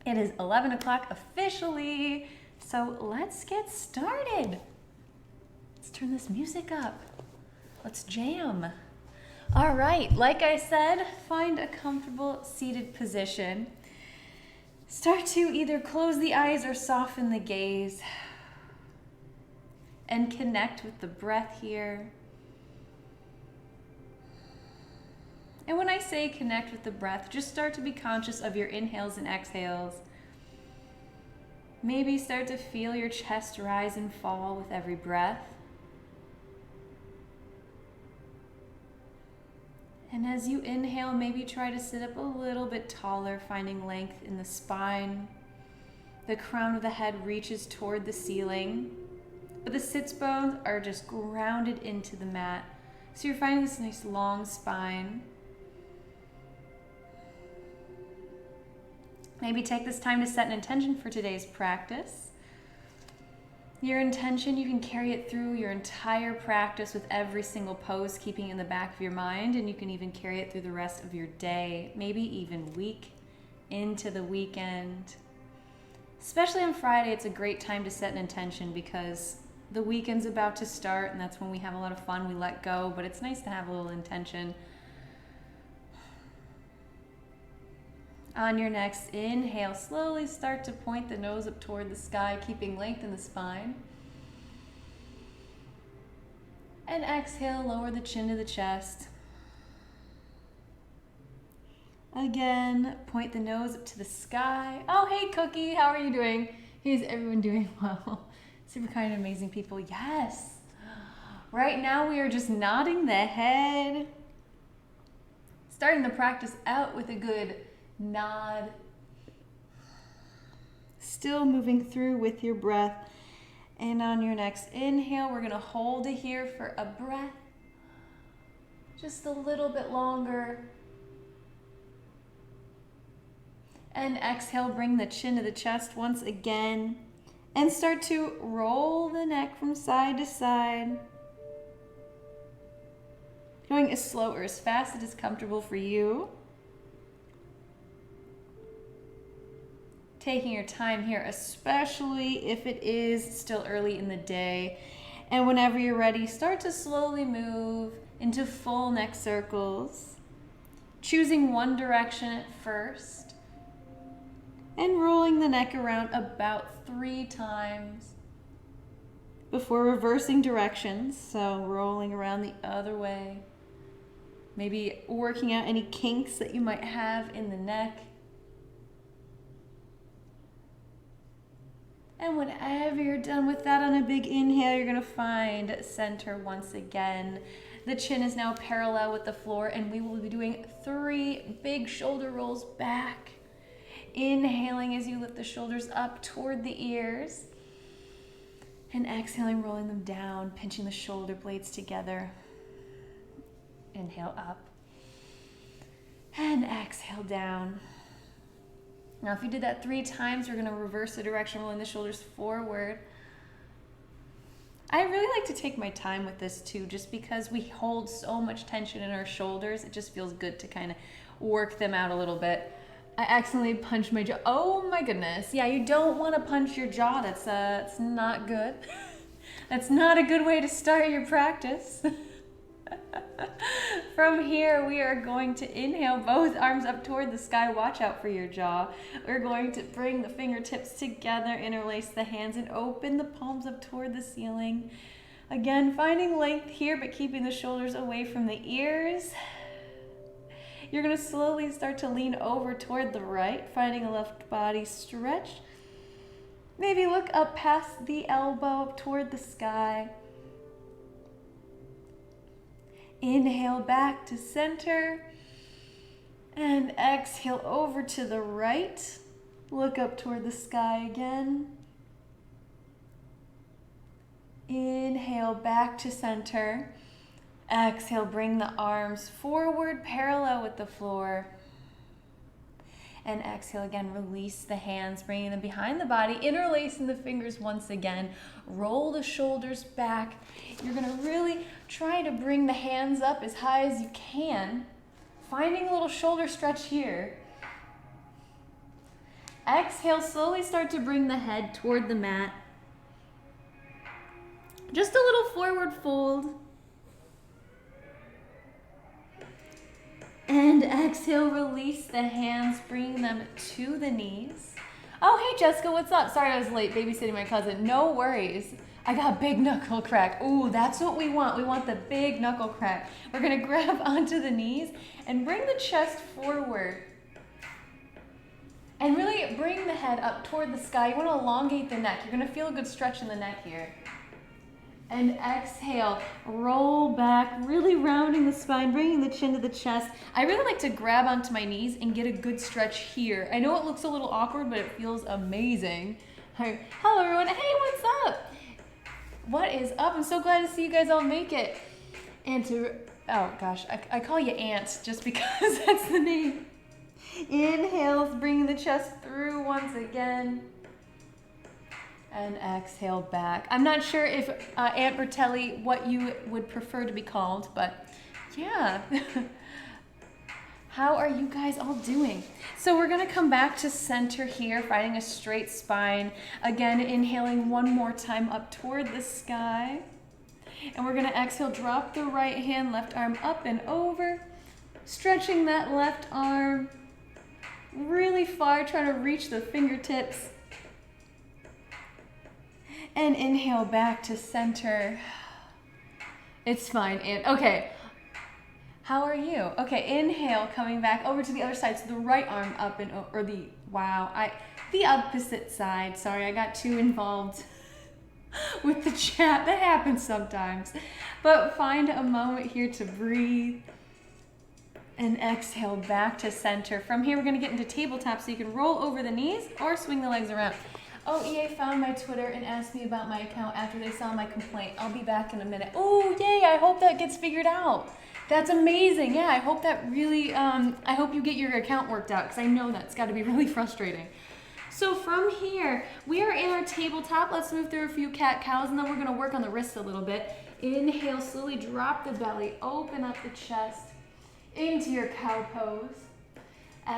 It is 11 o'clock officially, so let's get started. Let's turn this music up. Let's jam. All right, like I said, find a comfortable seated position. Start to either close the eyes or soften the gaze and connect with the breath here. And when I say connect with the breath, just start to be conscious of your inhales and exhales. Maybe start to feel your chest rise and fall with every breath. And as you inhale, maybe try to sit up a little bit taller, finding length in the spine. The crown of the head reaches toward the ceiling, but the sits bones are just grounded into the mat. So you're finding this nice long spine. Maybe take this time to set an intention for today's practice. Your intention, you can carry it through your entire practice with every single pose, keeping it in the back of your mind, and you can even carry it through the rest of your day, maybe even week into the weekend. Especially on Friday, it's a great time to set an intention because the weekend's about to start, and that's when we have a lot of fun, we let go, but it's nice to have a little intention. On your next inhale, slowly start to point the nose up toward the sky, keeping length in the spine. And exhale, lower the chin to the chest. Again, point the nose up to the sky. Oh, hey, Cookie, how are you doing? Is everyone doing well? Super kind and amazing people, yes. Right now we are just nodding the head. Starting the practice out with a good nod. Still moving through with your breath. And on your next inhale, we're going to hold it here for a breath. Just a little bit longer. And exhale, bring the chin to the chest once again. And start to roll the neck from side to side. Going as slow or as fast as is comfortable for you. Taking your time here, especially if it is still early in the day. And whenever you're ready, start to slowly move into full neck circles, choosing one direction at first, and rolling the neck around about 3 times before reversing directions. So rolling around the other way, maybe working out any kinks that you might have in the neck. And whenever you're done with that, on a big inhale, you're going to find center once again. The chin is now parallel with the floor, and we will be doing 3 big shoulder rolls back. Inhaling as you lift the shoulders up toward the ears. And exhaling, rolling them down, pinching the shoulder blades together. Inhale up. And exhale down. Now, if you did that 3 times, we're going to reverse the direction, rolling the shoulders forward. I really like to take my time with this too, just because we hold so much tension in our shoulders. It just feels good to kind of work them out a little bit. I accidentally punched my jaw. Oh my goodness. Yeah, you don't want to punch your jaw. That's not good. That's not a good way to start your practice. From here, we are going to inhale both arms up toward the sky. Watch out for your jaw. We're going to bring the fingertips together, interlace the hands, and open the palms up toward the ceiling. Again, finding length here, but keeping the shoulders away from the ears. You're going to slowly start to lean over toward the right, finding a left body stretch. Maybe look up past the elbow, up toward the sky. Inhale back to center, and exhale over to the right. Look up toward the sky again. Inhale back to center. Exhale, bring the arms forward, parallel with the floor. And exhale again, release the hands, bringing them behind the body, interlacing the fingers once again. Roll the shoulders back. You're gonna really try to bring the hands up as high as you can, finding a little shoulder stretch here. Exhale, slowly start to bring the head toward the mat. Just a little forward fold. And exhale, release the hands, bring them to the knees. Oh, hey Jessica, what's up? Sorry I was late babysitting my cousin. No worries. I got big knuckle crack. Ooh, that's what we want. We want the big knuckle crack. We're gonna grab onto the knees and bring the chest forward. And really bring the head up toward the sky. You wanna elongate the neck. You're gonna feel a good stretch in the neck here. And exhale, roll back, really rounding the spine, bringing the chin to the chest. I really like to grab onto my knees and get a good stretch here. I know it looks a little awkward, but it feels amazing. Hello everyone, hey, what's up? What is up? I'm so glad to see you guys all make it. And to, oh gosh, I call you Ant just because that's the name. Inhales, bringing the chest through once again. And exhale back. I'm not sure if Aunt Bertelli, what you would prefer to be called, but yeah. How are you guys all doing? So we're gonna come back to center here, finding a straight spine. Again, inhaling one more time up toward the sky. And we're gonna exhale, drop the right hand, left arm up and over. Stretching that left arm really far, trying to reach the fingertips. And inhale back to center. It's fine. And okay, how are you? Okay, inhale, coming back over to the other side. So the right arm up and or the the opposite side. Sorry, I got too involved with the chat. That happens sometimes. But find a moment here to breathe. And exhale back to center. From here, we're gonna get into tabletop, so you can roll over the knees or swing the legs around. Oh, EA found my Twitter and asked me about my account after they saw my complaint. I'll be back in a minute. Oh, yay, I hope that gets figured out. That's amazing. Yeah, I hope that really, I hope you get your account worked out, because I know that's got to be really frustrating. So from here, we are in our tabletop. Let's move through a few cat-cows, and then we're going to work on the wrists a little bit. Inhale, slowly drop the belly, open up the chest into your cow pose.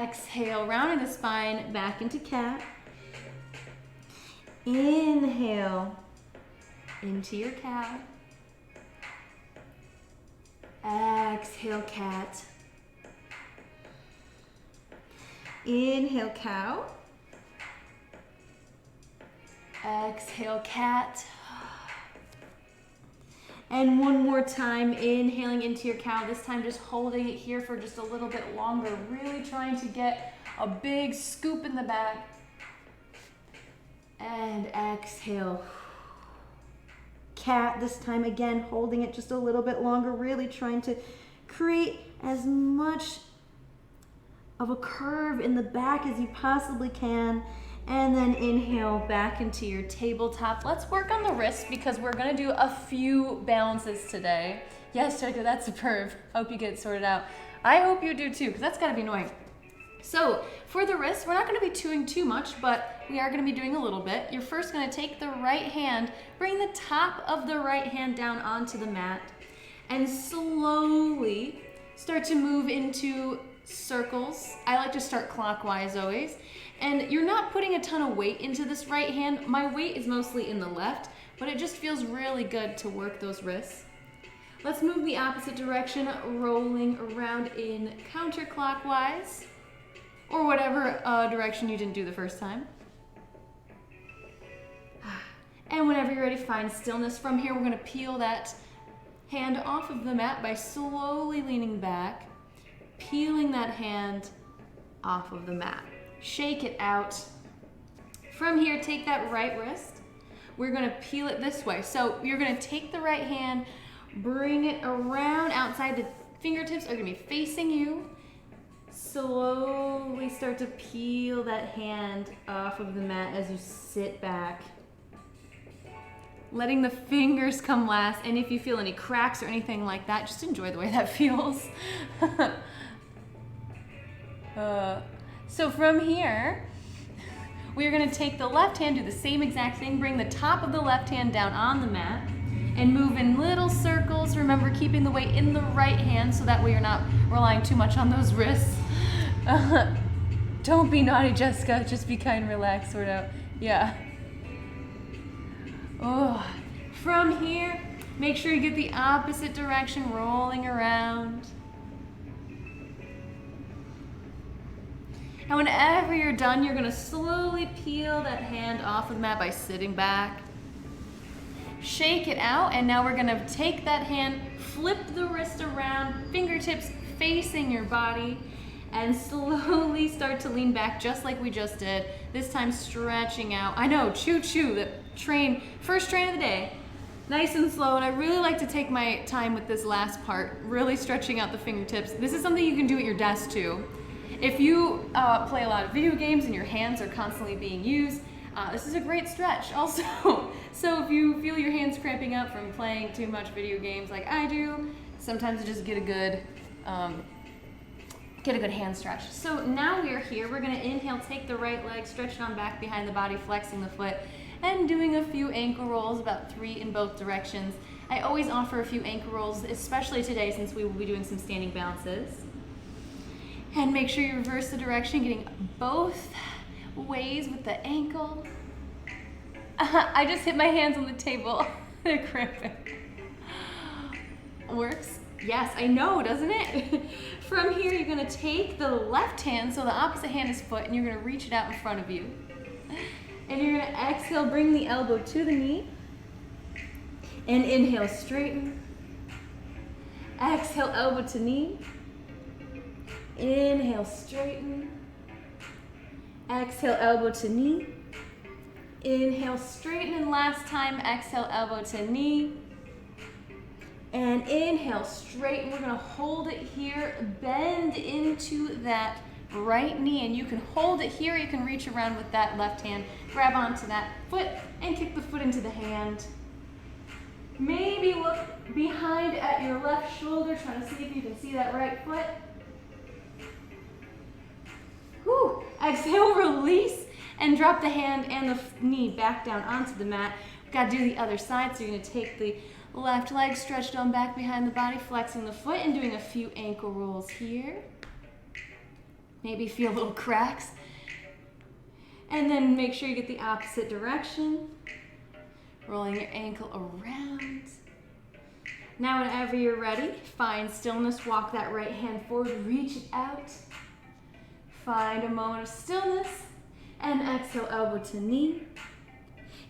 Exhale, rounding the spine, back into cat. Inhale into your cow. Exhale, cat. Inhale, cow. Exhale, cat. And one more time, inhaling into your cow. This time just holding it here for just a little bit longer. Really trying to get a big scoop in the back. And exhale. Cat, this time again, holding it just a little bit longer, really trying to create as much of a curve in the back as you possibly can. And then inhale back into your tabletop. Let's work on the wrists because we're gonna do a few balances today. Yes, Jessica, that's superb. Hope you get it sorted out. I hope you do too, because that's gotta be annoying. So for the wrists, we're not going to be doing too much, but we are going to be doing a little bit. You're first going to take the right hand, bring the top of the right hand down onto the mat, and slowly start to move into circles. I like to start clockwise always. And you're not putting a ton of weight into this right hand. My weight is mostly in the left, but it just feels really good to work those wrists. Let's move the opposite direction, rolling around in counterclockwise. Or whatever direction you didn't do the first time. And whenever you're ready, find stillness. From here, we're going to peel that hand off of the mat by slowly leaning back, peeling that hand off of the mat. Shake it out. From here, take that right wrist. We're going to peel it this way. So you're going to take the right hand, bring it around outside. The fingertips are going to be facing you. Slowly start to peel that hand off of the mat as you sit back. Letting the fingers come last, and if you feel any cracks or anything like that, just enjoy the way that feels. So from here, we're gonna take the left hand, do the same exact thing, bring the top of the left hand down on the mat, and move in little circles. Remember, keeping the weight in the right hand so that way you're not relying too much on those wrists. Don't be naughty, Jessica. Just be kind, relax, sort out. Yeah. Oh. From here, make sure you get the opposite direction, rolling around. And whenever you're done, you're gonna slowly peel that hand off of the mat by sitting back. Shake it out, and now we're gonna take that hand, flip the wrist around, fingertips facing your body, and slowly start to lean back just like we just did. This time stretching out. I know, choo-choo, the train, first train of the day. Nice and slow, and I really like to take my time with this last part, really stretching out the fingertips. This is something you can do at your desk too. If you play a lot of video games and your hands are constantly being used, this is a great stretch also. So if you feel your hands cramping up from playing too much video games like I do, sometimes you just get a good hand stretch. So now we're here, we're gonna inhale, take the right leg, stretch it on back behind the body, flexing the foot, and doing a few ankle rolls, about 3 in both directions. I always offer a few ankle rolls, especially today since we will be doing some standing bounces. And make sure you reverse the direction, getting both ways with the ankle. I just hit my hands on the table. They're cramping. Works? Yes, I know, doesn't it? From here, you're gonna take the left hand, so the opposite hand is foot, and you're gonna reach it out in front of you. And you're gonna exhale, bring the elbow to the knee. And inhale, straighten. Exhale, elbow to knee. Inhale, straighten. Exhale, elbow to knee. Inhale, straighten, and last time, exhale, elbow to knee. And inhale, straighten. We're gonna hold it here, bend into that right knee, and you can hold it here, you can reach around with that left hand, grab onto that foot, and kick the foot into the hand. Maybe look behind at your left shoulder, trying to see if you can see that right foot. Whew. Exhale, release, and drop the hand and the knee back down onto the mat. We've got to do the other side, so you're going to take the left leg, stretched on back behind the body, flexing the foot, and doing a few ankle rolls here. Maybe feel little cracks. And then make sure you get the opposite direction. Rolling your ankle around. Now whenever you're ready, find stillness, walk that right hand forward, reach it out. Find a moment of stillness, and exhale, elbow to knee.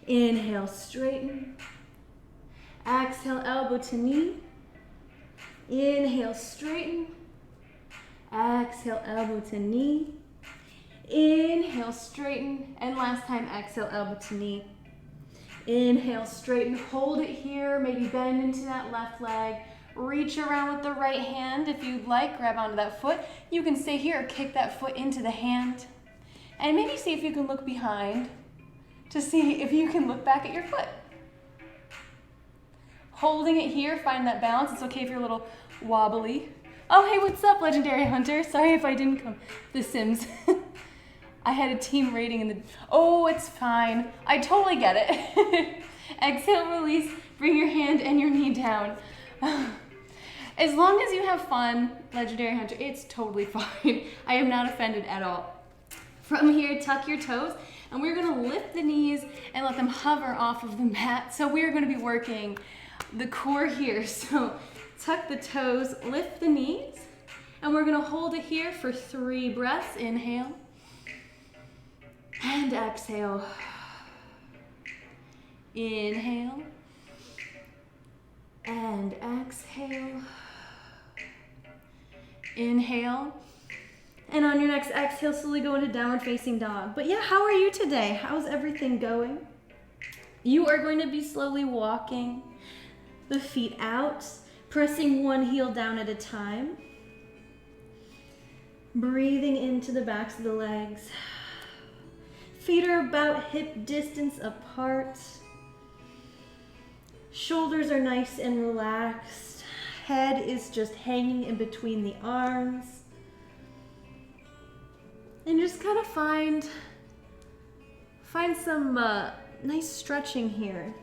Inhale, straighten. Exhale, elbow to knee. Inhale, straighten. Exhale, elbow to knee. Inhale, straighten. And last time, exhale, elbow to knee. Inhale, straighten. Hold it here. Maybe bend into that left leg. Reach around with the right hand if you'd like. Grab onto that foot. You can stay here or kick that foot into the hand. And maybe see if you can look behind to see if you can look back at your foot. Holding it here, find that balance. It's okay if you're a little wobbly. Oh, hey, what's up, Legendary Hunter? Sorry if I didn't come. The Sims. I had a team rating in the... Oh, it's fine. I totally get it. Exhale, release. Bring your hand and your knee down. As long as you have fun, Legendary Hunter, it's totally fine. I am not offended at all. From here, tuck your toes, and we're gonna lift the knees and let them hover off of the mat. So we're gonna be working the core here. So tuck the toes, lift the knees, and we're gonna hold it here for 3 breaths. Inhale, and exhale. Inhale, and exhale. Inhale. And on your next exhale, slowly go into downward facing dog. But yeah, how are you today? How's everything going? You are going to be slowly walking the feet out, pressing one heel down at a time. Breathing into the backs of the legs. Feet are about hip distance apart. Shoulders are nice and relaxed. Head is just hanging in between the arms. And just kind of find some nice stretching here.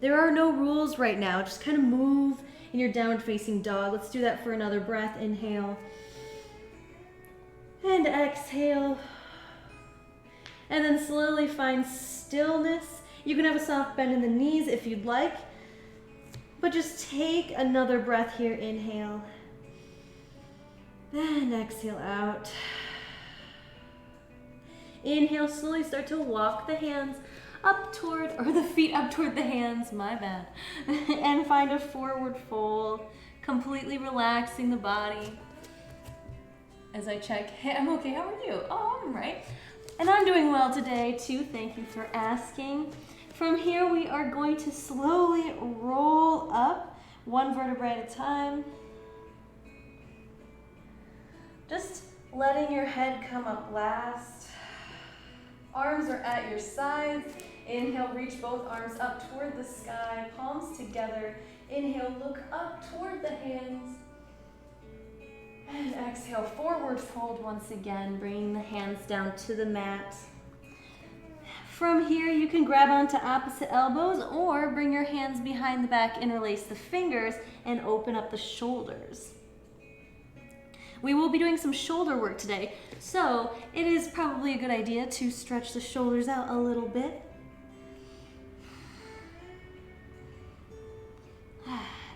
There are no rules right now. Just kind of move in your downward facing dog. Let's do that for another breath. Inhale. And exhale. And then slowly find stillness. You can have a soft bend in the knees if you'd like, but just take another breath here. Inhale. And exhale out. Inhale, slowly start to walk the hands up toward, or the feet up toward the hands, my bad. And find a forward fold, completely relaxing the body. As I check, hey, I'm okay, how are you? Oh, I'm right. And I'm doing well today too, thank you for asking. From here, we are going to slowly roll up, one vertebrae at a time. Just letting your head come up last. Arms are at your sides. Inhale, reach both arms up toward the sky, palms together. Inhale, look up toward the hands. And exhale, forward fold once again, bringing the hands down to the mat. From here, you can grab onto opposite elbows or bring your hands behind the back, interlace the fingers, and open up the shoulders. We will be doing some shoulder work today, so it is probably a good idea to stretch the shoulders out a little bit.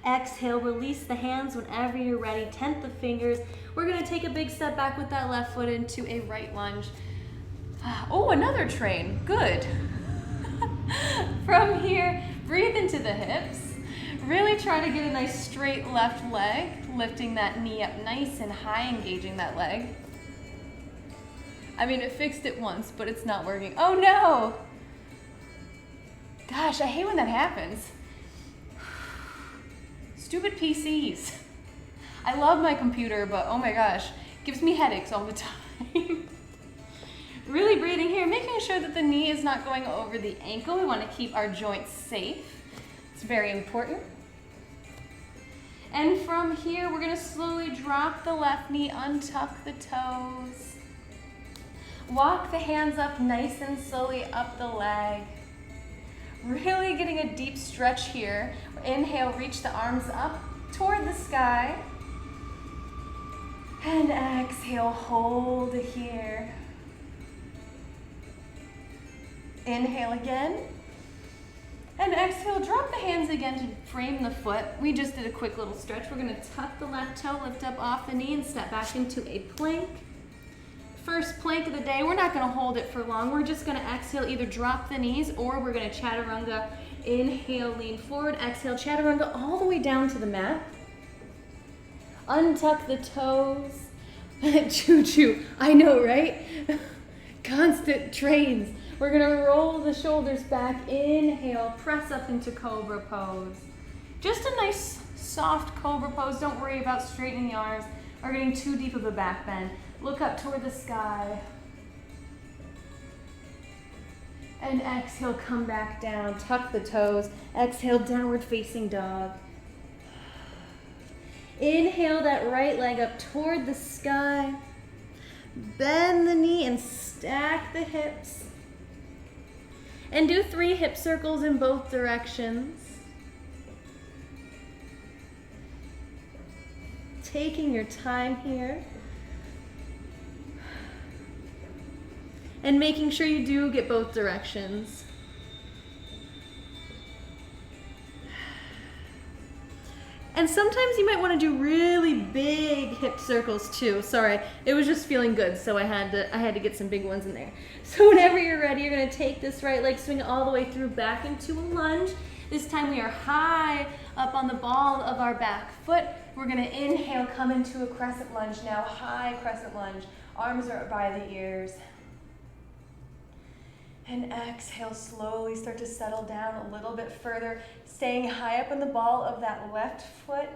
Exhale, release the hands whenever you're ready. Tent the fingers. We're gonna take a big step back with that left foot into a right lunge. Oh, another train, good. From here, breathe into the hips. Really try to get a nice straight left leg, lifting that knee up nice and high, engaging that leg. I mean, it fixed it once, but it's not working. Oh no! Gosh, I hate when that happens. Stupid PCs. I love my computer, but oh my gosh, it gives me headaches all the time. Really breathing here, making sure that the knee is not going over the ankle. We want to keep our joints safe. It's very important. And from here, we're going to slowly drop the left knee, untuck the toes. Walk the hands up nice and slowly up the leg. Really getting a deep stretch here. Inhale, reach the arms up toward the sky. And exhale, hold here. Inhale again. And exhale, drop the hands again to frame the foot. We just did a quick little stretch. We're gonna tuck the left toe, lift up off the knee, and step back into a plank. First plank of the day, we're not gonna hold it for long. We're just gonna exhale, either drop the knees or we're gonna chaturanga. Inhale, lean forward, exhale, chaturanga all the way down to the mat. Untuck the toes. Choo-choo, I know, right? Constant trains. We're gonna roll the shoulders back. Inhale, press up into cobra pose. Just a nice, soft cobra pose. Don't worry about straightening the arms or getting too deep of a back bend. Look up toward the sky. And exhale, come back down. Tuck the toes. Exhale, downward facing dog. Inhale that right leg up toward the sky. Bend the knee and stack the hips. And do 3 hip circles in both directions. Taking your time here. And making sure you do get both directions. And sometimes you might want to do really big hip circles too. Sorry, it was just feeling good, so I had to get some big ones in there. So whenever you're ready, you're going to take this right leg, swing it all the way through back into a lunge. This time we are high up on the ball of our back foot. We're going to inhale, come into a crescent lunge now. High crescent lunge. Arms are by the ears. And exhale, slowly start to settle down a little bit further, staying high up in the ball of that left foot.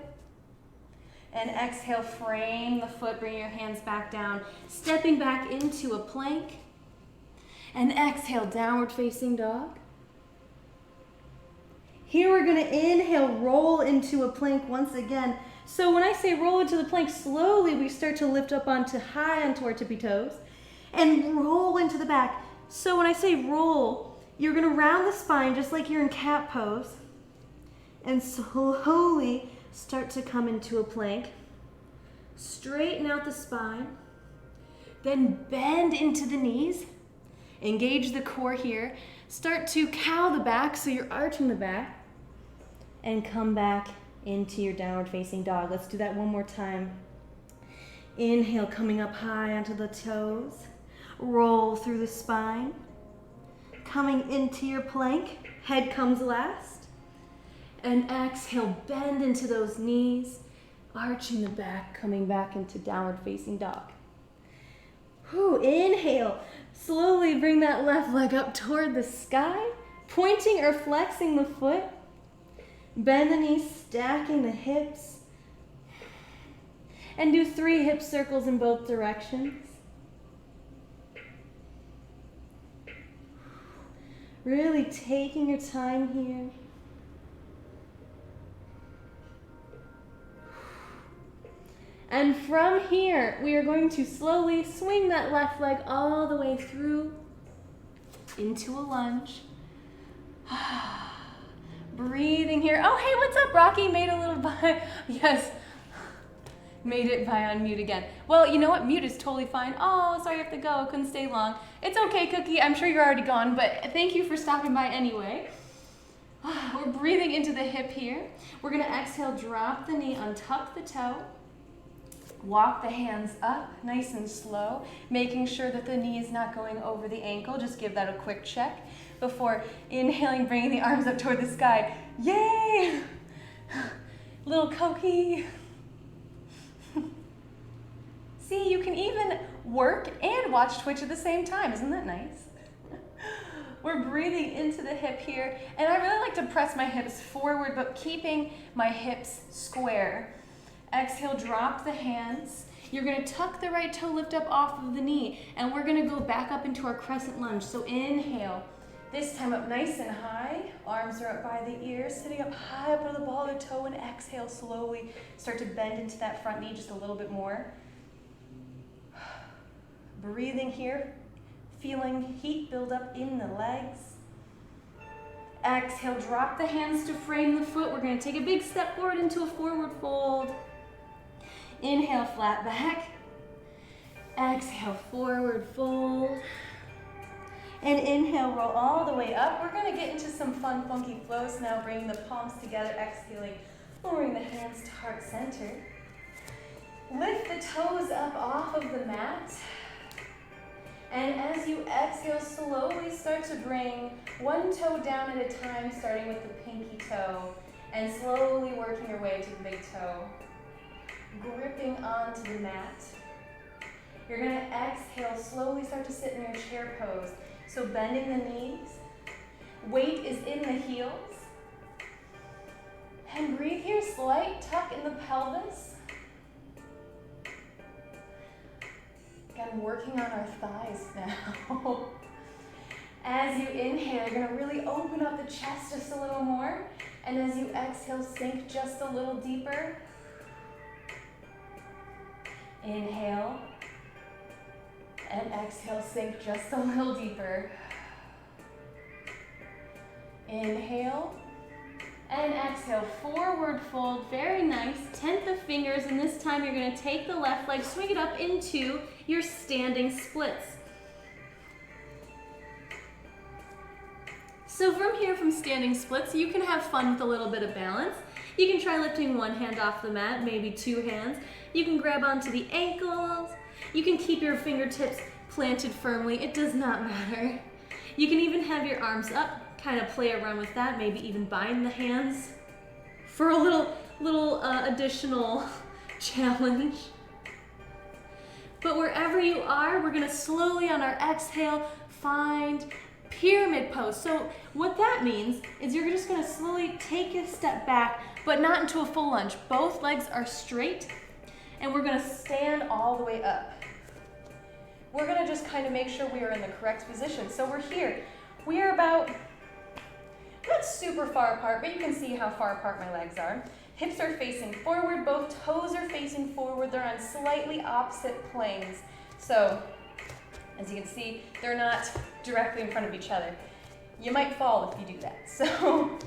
And exhale, frame the foot, bring your hands back down, stepping back into a plank. And exhale, downward facing dog. Here we're gonna inhale, roll into a plank once again. So when I say roll into the plank, slowly we start to lift up onto high onto our tippy toes and roll into the back. So when I say roll, you're gonna round the spine just like you're in cat pose and slowly start to come into a plank. Straighten out the spine. Then bend into the knees. Engage the core here. Start to cow the back, so you're arching the back. And come back into your downward facing dog. Let's do that one more time. Inhale, coming up high onto the toes. Roll through the spine. Coming into your plank. Head comes last. And exhale, bend into those knees. Arching the back, coming back into downward facing dog. Whew, inhale. Slowly bring that left leg up toward the sky, pointing or flexing the foot. Bend the knees, stacking the hips. And do 3 hip circles in both directions. Really taking your time here. And from here, we are going to slowly swing that left leg all the way through into a lunge. Breathing here. Oh, hey, what's up, Rocky? Made a little by. Yes, made it by on mute again. Well, you know what? Mute is totally fine. Oh, sorry, I have to go. Couldn't stay long. It's okay, Cookie. I'm sure you're already gone, but thank you for stopping by anyway. We're breathing into the hip here. We're going to exhale, drop the knee, untuck the toe. Walk the hands up, nice and slow, making sure that the knee is not going over the ankle. Just give that a quick check before inhaling, bringing the arms up toward the sky. Yay! Little Cokie. See, you can even work and watch Twitch at the same time. Isn't that nice? We're breathing into the hip here, and I really like to press my hips forward, but keeping my hips square. Exhale, drop the hands. You're going to tuck the right toe, lift up off of the knee, and we're going to go back up into our crescent lunge. So inhale, this time up nice and high. Arms are up by the ears, sitting up high up on the ball of the toe, and exhale slowly. Start to bend into that front knee just a little bit more. Breathing here, feeling heat build up in the legs. Exhale, drop the hands to frame the foot. We're going to take a big step forward into a forward fold. Inhale, flat back. Exhale, forward fold. And inhale, roll all the way up. We're going to get into some fun, funky flows now, bringing the palms together, exhaling, lowering the hands to heart center. Lift the toes up off of the mat. And as you exhale, slowly start to bring one toe down at a time, starting with the pinky toe, and slowly working your way to the big toe. Gripping onto the mat. You're going to exhale, slowly start to sit in your chair pose. So bending the knees. Weight is in the heels. And breathe here, slight tuck in the pelvis. Again, working on our thighs now. As you inhale, you're going to really open up the chest just a little more. And as you exhale, sink just a little deeper. Inhale. And exhale, sink just a little deeper. Inhale. And exhale, forward fold, very nice. 10th of fingers, and this time you're going to take the left leg, swing it up into your standing splits. So from here, from standing splits, you can have fun with a little bit of balance. You can try lifting one hand off the mat, maybe 2 hands. You can grab onto the ankles. You can keep your fingertips planted firmly. It does not matter. You can even have your arms up, kind of play around with that, maybe even bind the hands for a little additional challenge. But wherever you are, we're gonna slowly on our exhale find pyramid pose. So what that means is you're just gonna slowly take a step back, but not into a full lunge. Both legs are straight, and we're gonna stand all the way up. We're gonna just kind of make sure we are in the correct position. So we're here. We are about, not super far apart, but you can see how far apart my legs are. Hips are facing forward, both toes are facing forward. They're on slightly opposite planes. So, as you can see, they're not directly in front of each other. You might fall if you do that. So,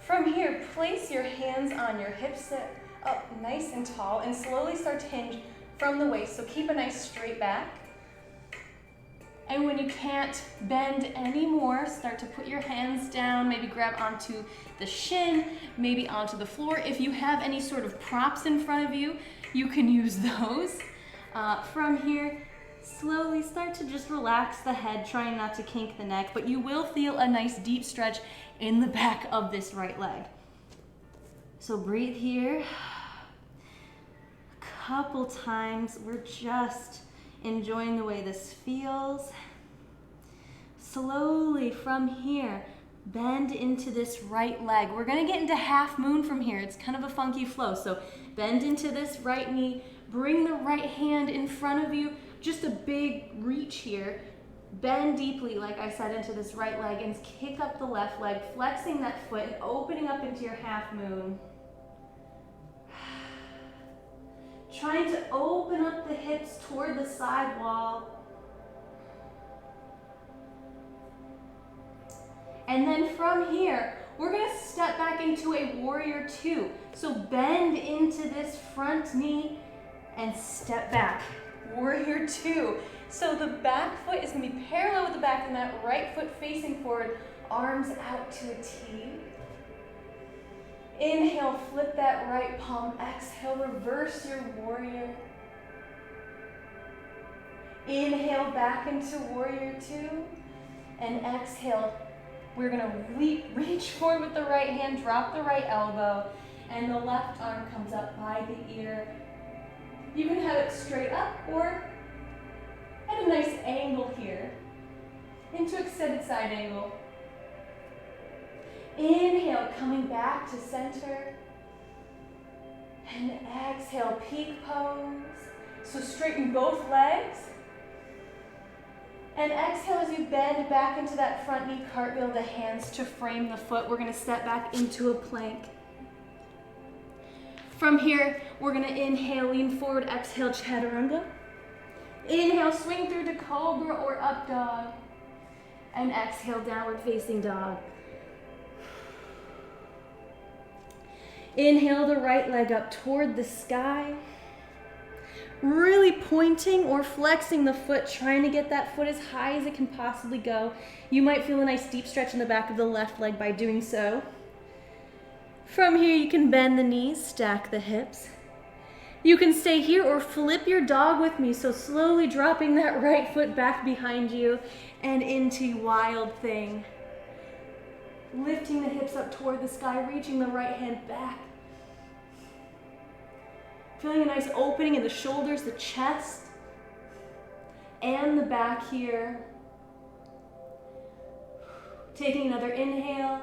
from here, place your hands on your hips, sit up nice and tall, and slowly start to hinge from the waist. So keep a nice straight back. And when you can't bend anymore, start to put your hands down, maybe grab onto the shin, maybe onto the floor. If you have any sort of props in front of you, you can use those. From here, slowly start to just relax the head, trying not to kink the neck, but you will feel a nice deep stretch in the back of this right leg. So breathe here. A couple times, we're just enjoying the way this feels. Slowly from here, bend into this right leg. We're gonna get into half moon from here. It's kind of a funky flow. So bend into this right knee, bring the right hand in front of you, just a big reach here. Bend deeply, like I said, into this right leg and kick up the left leg, flexing that foot and opening up into your half moon. Trying to open up the hips toward the side wall. And then from here, we're gonna step back into a warrior two. So bend into this front knee and step back. Warrior two. So the back foot is gonna be parallel with the back of the mat, right foot facing forward, arms out to a T. Inhale, flip that right palm. Exhale, reverse your warrior. Inhale, back into warrior two. And exhale, we're gonna reach forward with the right hand, drop the right elbow, and the left arm comes up by the ear. You can have it straight up or at a nice angle here, into extended side angle. Inhale, coming back to center. And exhale, peak pose. So straighten both legs. And exhale as you bend back into that front knee cartwheel, the hands to frame the foot. We're gonna step back into a plank. From here, we're gonna inhale, lean forward, exhale, chaturanga. Inhale, swing through to cobra or up dog. And exhale, downward facing dog. Inhale the right leg up toward the sky. Really pointing or flexing the foot, trying to get that foot as high as it can possibly go. You might feel a nice deep stretch in the back of the left leg by doing so. From here, you can bend the knees, stack the hips. You can stay here or flip your dog with me, so slowly dropping that right foot back behind you and into wild thing. Lifting the hips up toward the sky, reaching the right hand back. Feeling a nice opening in the shoulders, the chest, and the back here. Taking another inhale.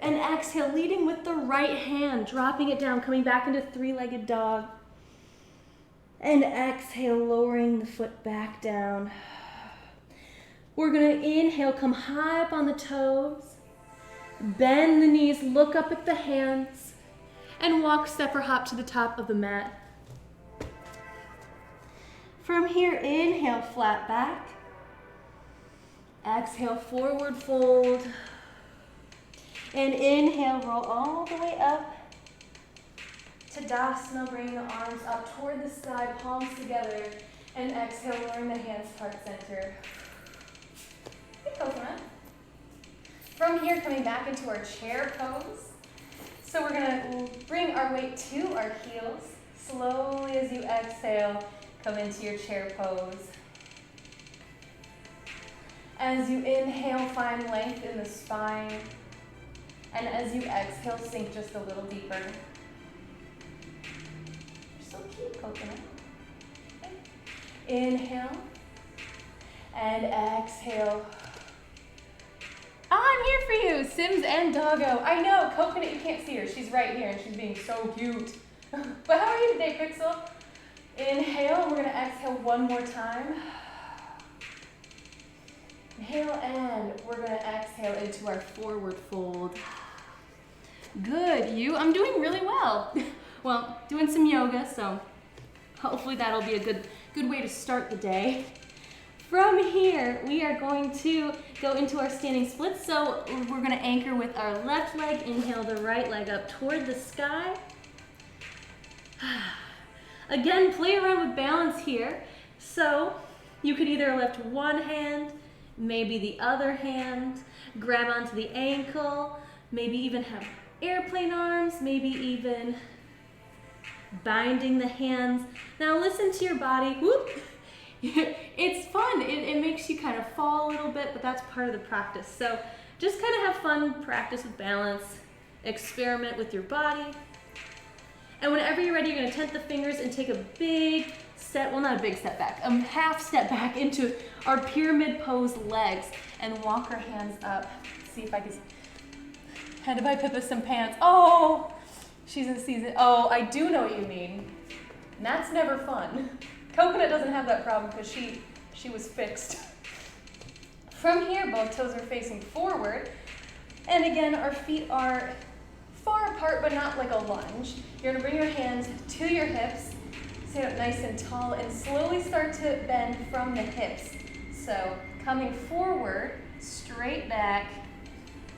And exhale, leading with the right hand, dropping it down, coming back into three-legged dog. And exhale, lowering the foot back down. We're gonna inhale, come high up on the toes. Bend the knees, look up at the hands, and walk, step, or hop to the top of the mat. From here, inhale, flat back. Exhale, forward fold. And inhale, roll all the way up. Tadasana, bring the arms up toward the sky, palms together. And exhale, lowering the hands heart center. Good coconut. From here, coming back into our chair pose. So we're gonna bring our weight to our heels. Slowly as you exhale, come into your chair pose. As you inhale, find length in the spine. And as you exhale, sink just a little deeper. You're so cute, coconut. Okay. Inhale. And exhale. I'm here for you, Sims and Doggo. I know, Coconut, you can't see her. She's right here and she's being so cute. But how are you today, Pixel? Inhale, and we're gonna exhale one more time. Inhale, and we're gonna exhale into our forward fold. Good, you. I'm doing really well. Well, doing some yoga, so hopefully that'll be a good way to start the day. From here, we are going to go into our standing splits. So we're gonna anchor with our left leg, inhale the right leg up toward the sky. Again, play around with balance here. So You could either lift one hand, maybe the other hand, grab onto the ankle, maybe even have airplane arms, maybe even binding the hands. Now listen to your body. Whoop. It's fun. It makes you kind of fall a little bit, but that's part of the practice. So just kind of have fun, practice with balance, experiment with your body. And whenever you're ready, you're going to tent the fingers and take a big step, well, not a big step back, half step back into our pyramid pose legs and walk our hands up. See if I can, had to buy Pippa some pants. Oh, she's in season. Oh, I do know what you mean. And that's never fun. Coconut doesn't have that problem because she was fixed. From here, both toes are facing forward. And again, our feet are far apart, but not like a lunge. You're gonna bring your hands to your hips, stand up nice and tall, and slowly start to bend from the hips. So coming forward, straight back,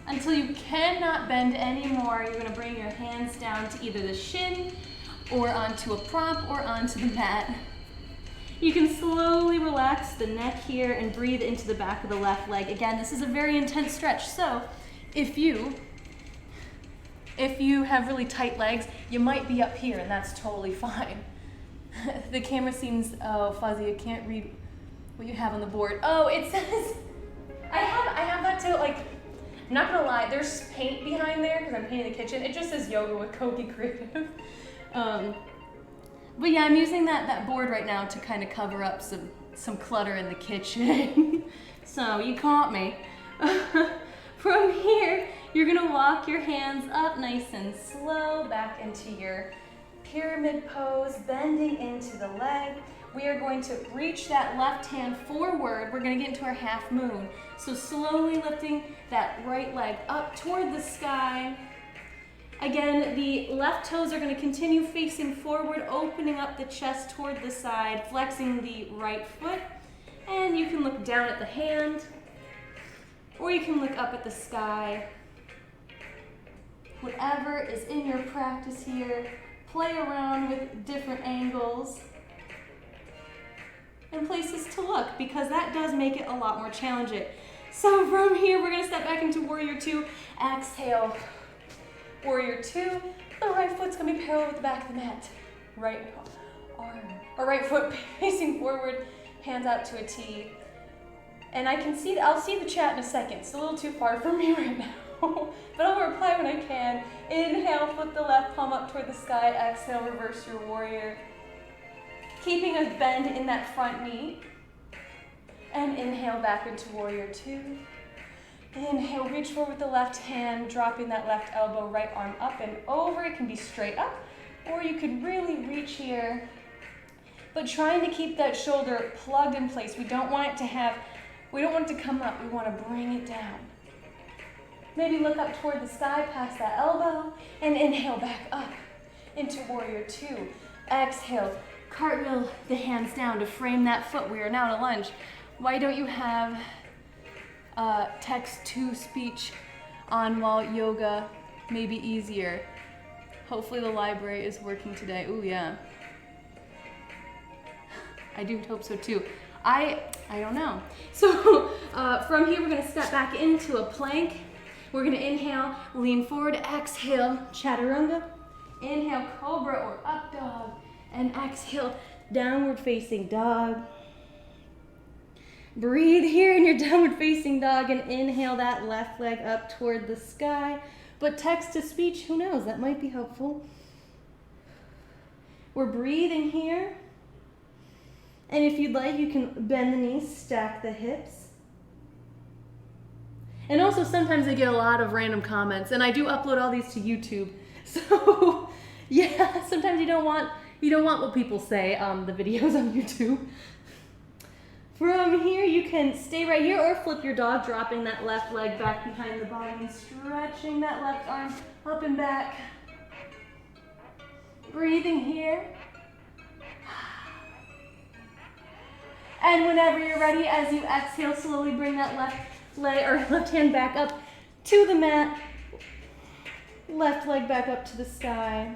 until you cannot bend anymore. You're gonna bring your hands down to either the shin, or onto a prop, or onto the mat. You can slowly relax the neck here and breathe into the back of the left leg. Again, this is a very intense stretch, so if you have really tight legs, you might be up here, and that's totally fine. The camera seems, oh, fuzzy, I can't read what you have on the board. Oh, it says, I have that too, like, I'm not gonna lie, there's paint behind there, because I'm painting the kitchen. It just says yoga with Koki Creative. But yeah, I'm using that board right now to kind of cover up some clutter in the kitchen. So you caught me. From here, you're gonna walk your hands up nice and slow back into your pyramid pose, bending into the leg. We are going to reach that left hand forward. We're gonna get into our half moon. So slowly lifting that right leg up toward the sky. Again, the left toes are going to continue facing forward, opening up the chest toward the side, flexing the right foot. And you can look down at the hand, or you can look up at the sky. Whatever is in your practice here, play around with different angles and places to look, because that does make it a lot more challenging. So from here, we're going to step back into Warrior Two. Exhale. Warrior Two, the right foot's gonna be parallel with the back of the mat. Right arm, or right foot facing forward, hands out to a T. And I'll see the chat in a second. It's a little too far for me right now, but I'll reply when I can. Inhale, flip the left palm up toward the sky. Exhale, reverse your warrior. Keeping a bend in that front knee. And inhale back into Warrior Two. Inhale, reach forward with the left hand, dropping that left elbow, right arm up and over. It can be straight up, or you could really reach here, but trying to keep that shoulder plugged in place. We don't want it to come up, we want to bring it down. Maybe look up toward the sky, past that elbow, and inhale back up into Warrior Two. Exhale, cartwheel the hands down to frame that foot. We are now in a lunge. Why don't you have text-to-speech on while yoga may be easier? Hopefully the library is working today. Ooh, yeah. I do hope so too. I don't know. So from here, we're gonna step back into a plank. We're gonna inhale, lean forward, exhale, chaturanga. Inhale, cobra or up dog. And exhale, downward facing dog. Breathe here in your downward facing dog and inhale that left leg up toward the sky. But text to speech, who knows, that might be helpful. We're breathing here. And if you'd like, you can bend the knees, stack the hips. And also sometimes I get a lot of random comments, and I do upload all these to YouTube. So yeah, sometimes you don't want what people say on the videos on YouTube. From here, you can stay right here or flip your dog, dropping that left leg back behind the body and stretching that left arm up and back. Breathing here. And whenever you're ready, as you exhale, slowly bring that left hand back up to the mat. Left leg back up to the sky.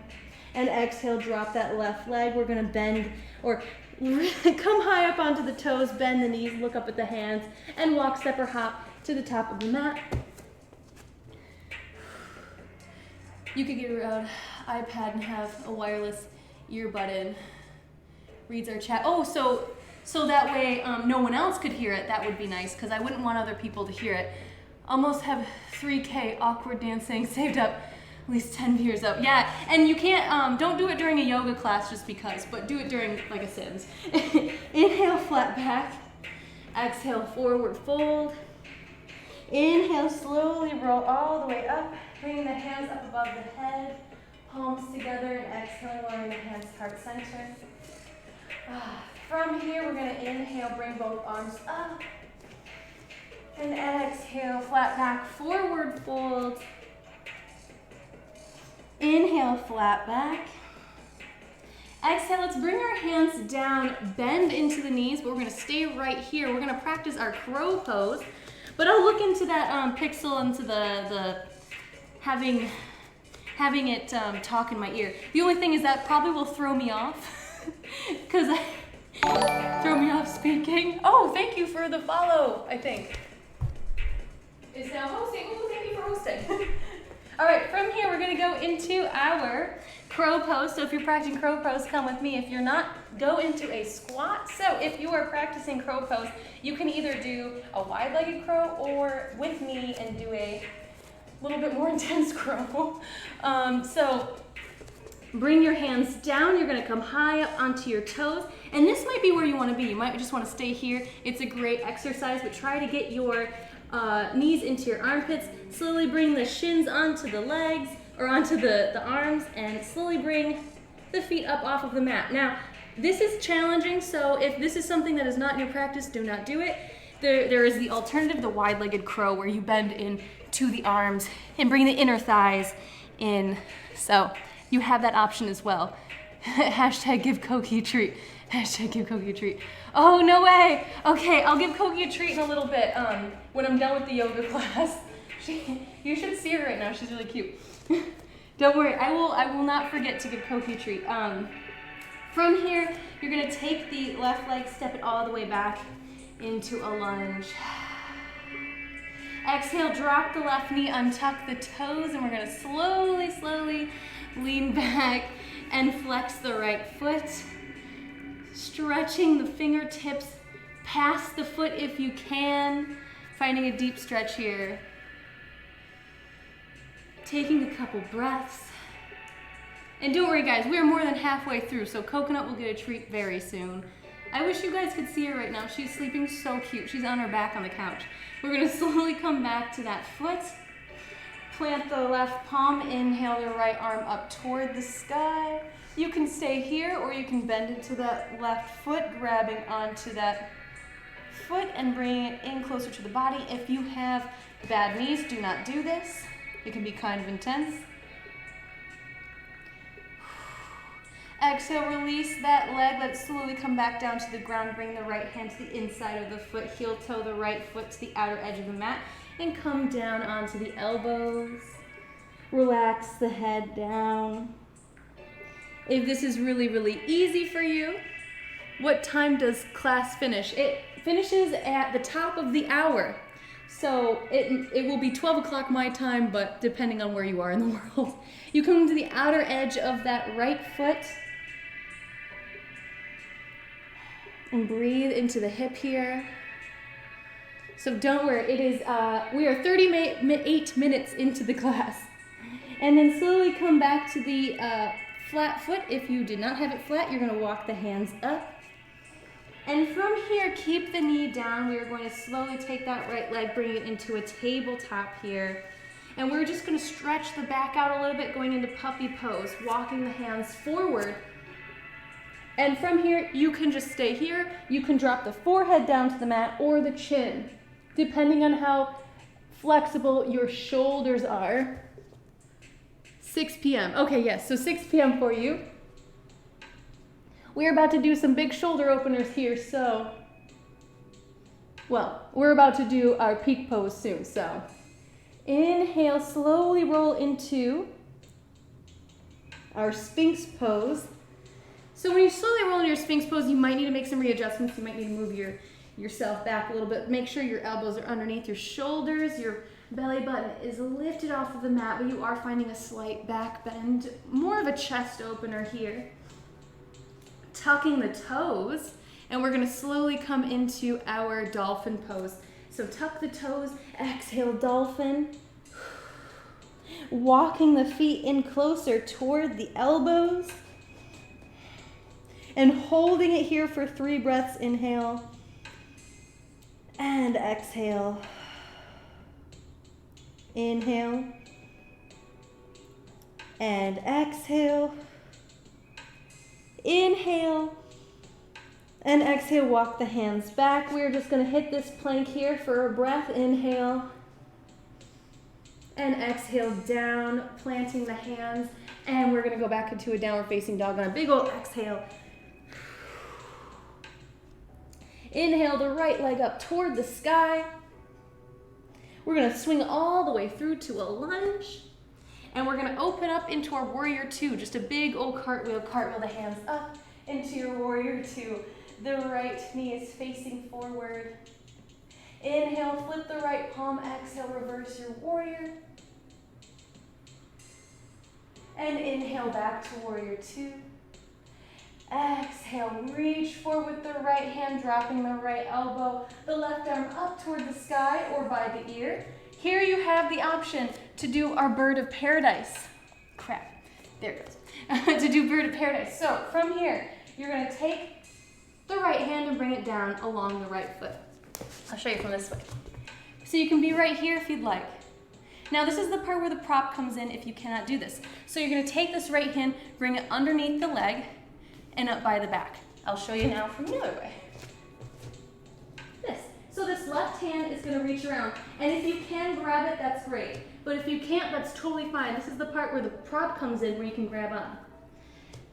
And exhale, drop that left leg. We're gonna bend or Come high up onto the toes, bend the knees, look up at the hands, and walk, step, or hop to the top of the mat. You could get an iPad and have a wireless earbud in. Reads our chat. Oh, so that way no one else could hear it. That would be nice, because I wouldn't want other people to hear it. Almost have 3K awkward dancing saved up. At least 10 viewers up. Yeah, and you can't, don't do it during a yoga class just because, but do it during like a Sims. Inhale, flat back. Exhale, forward fold. Inhale, slowly roll all the way up, bringing the hands up above the head, palms together, and exhale, lowering the hands to heart center. From here, we're gonna inhale, bring both arms up, and exhale, flat back, forward fold. Inhale, flat back. Exhale, let's bring our hands down, bend into the knees, but we're gonna stay right here. We're gonna practice our crow pose, but I'll look into that pixel, into the having it talk in my ear. The only thing is that probably will throw me off, because throw me off speaking. Oh, thank you for the follow, I think. Is now hosting. Oh, thank you for hosting. All right, from here, we're gonna go into our crow pose. So if you're practicing crow pose, come with me. If you're not, go into a squat. So if you are practicing crow pose, you can either do a wide-legged crow or with me and do a little bit more intense crow. So bring your hands down. You're gonna come high up onto your toes. And this might be where you wanna be. You might just wanna stay here. It's a great exercise, but try to get your knees into your armpits. Slowly bring the shins onto the legs or onto the arms, and slowly bring the feet up off of the mat. Now, this is challenging, so if this is something that is not in your practice, do not do it. There is the alternative, the wide-legged crow, where you bend in to the arms and bring the inner thighs in. So you have that option as well. Hashtag give Koki a treat. Hashtag give Koki a treat. Oh, no way. Okay, I'll give Koki a treat in a little bit when I'm done with the yoga class. You should see her right now. She's really cute. Don't worry, I will not forget to give Koki a treat. From here, you're gonna take the left leg, step it all the way back into a lunge. Exhale, drop the left knee, untuck the toes, and we're gonna slowly lean back and flex the right foot. Stretching the fingertips past the foot if you can. Finding a deep stretch here. Taking a couple breaths. And don't worry guys, we are more than halfway through, so Coconut will get a treat very soon. I wish you guys could see her right now. She's sleeping so cute. She's on her back on the couch. We're gonna slowly come back to that foot. Plant the left palm, inhale the right arm up toward the sky. You can stay here or you can bend into that left foot, grabbing onto that foot and bringing it in closer to the body. If you have bad knees, do not do this. It can be kind of intense. Exhale, release that leg. Let's slowly come back down to the ground. Bring the right hand to the inside of the foot, heel toe the right foot to the outer edge of the mat, and come down onto the elbows. Relax the head down. If this is really easy for you, what time does class finish? It finishes at the top of the hour. So it will be 12 o'clock my time, but depending on where you are in the world. You come to the outer edge of that right foot and breathe into the hip here. So don't worry, it is, we are 38 minutes into the class. And then slowly come back to the flat foot. If you did not have it flat, you're gonna walk the hands up. And from here, keep the knee down. We are going to slowly take that right leg, bring it into a tabletop here. And we're just gonna stretch the back out a little bit, going into puppy pose, walking the hands forward. And from here, you can just stay here. You can drop the forehead down to the mat or the chin, depending on how flexible your shoulders are. 6 p.m. Okay, yes, so 6 p.m. for you. We're about to do some big shoulder openers here, so, well, we're about to do our peak pose soon, so. Inhale, slowly roll into our Sphinx pose. So when you slowly roll into your Sphinx pose, you might need to make some readjustments. You might need to move yourself back a little bit. Make sure your elbows are underneath your shoulders. Your belly button is lifted off of the mat, but you are finding a slight back bend. More of a chest opener here. Tucking the toes, and we're gonna slowly come into our dolphin pose. So tuck the toes, exhale, dolphin. Walking the feet in closer toward the elbows. And holding it here for 3 breaths. Inhale and exhale. Inhale and exhale. Inhale and exhale. Walk the hands back. We're just going to hit this plank here for a breath. Inhale and exhale down, planting the hands. And we're going to go back into a downward facing dog on a big old exhale. Inhale the right leg up toward the sky. We're going to swing all the way through to a lunge. And we're going to open up into our warrior 2. Just a big old cartwheel the hands up into your warrior 2. The right knee is facing forward. Inhale, flip the right palm. Exhale, reverse your warrior. And inhale back to warrior 2. Exhale, reach forward with the right hand, dropping the right elbow, the left arm up toward the sky or by the ear. Here you have the option to do our bird of paradise. Crap, there it goes. To do bird of paradise. So from here, you're gonna take the right hand and bring it down along the right foot. I'll show you from this way. So you can be right here if you'd like. Now this is the part where the prop comes in if you cannot do this. So you're gonna take this right hand, bring it underneath the leg, and up by the back. I'll show you now from the other way. This. So this left hand is gonna reach around, and if you can grab it, that's great. But if you can't, that's totally fine. This is the part where the prop comes in, where you can grab on.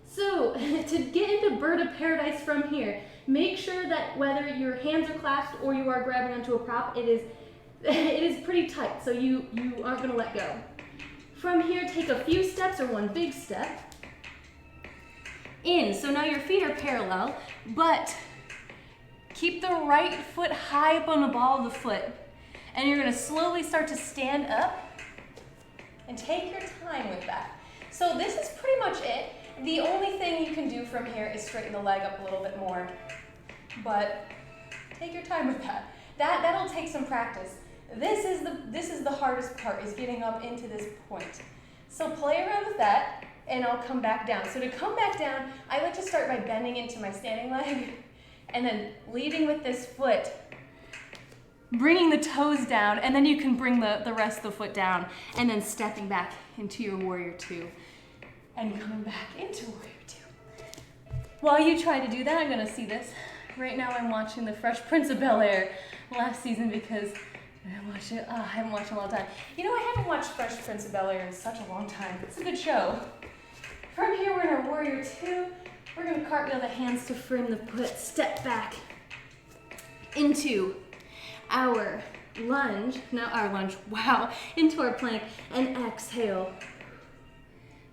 So to get into bird of paradise from here, make sure that whether your hands are clasped or you are grabbing onto a prop, it is pretty tight, so you aren't gonna let go. From here, take a few steps or one big step. In. So now your feet are parallel, but keep the right foot high up on the ball of the foot. And you're going to slowly start to stand up and take your time with that. So this is pretty much it. The only thing you can do from here is straighten the leg up a little bit more. But take your time with that. That'll take some practice. This is the hardest part, is getting up into this point. So play around with that. And I'll come back down. So to come back down, I like to start by bending into my standing leg and then leading with this foot, bringing the toes down, and then you can bring the rest of the foot down and then stepping back into your warrior 2 and coming back into warrior 2. While you try to do that, I'm gonna see this. Right now I'm watching The Fresh Prince of Bel-Air last season because I haven't watched it in a long time. You know, I haven't watched Fresh Prince of Bel-Air in such a long time. It's a good show. From here, we're in our warrior 2. We're gonna cartwheel the hands to frame the foot, step back into our lunge, into our plank, and exhale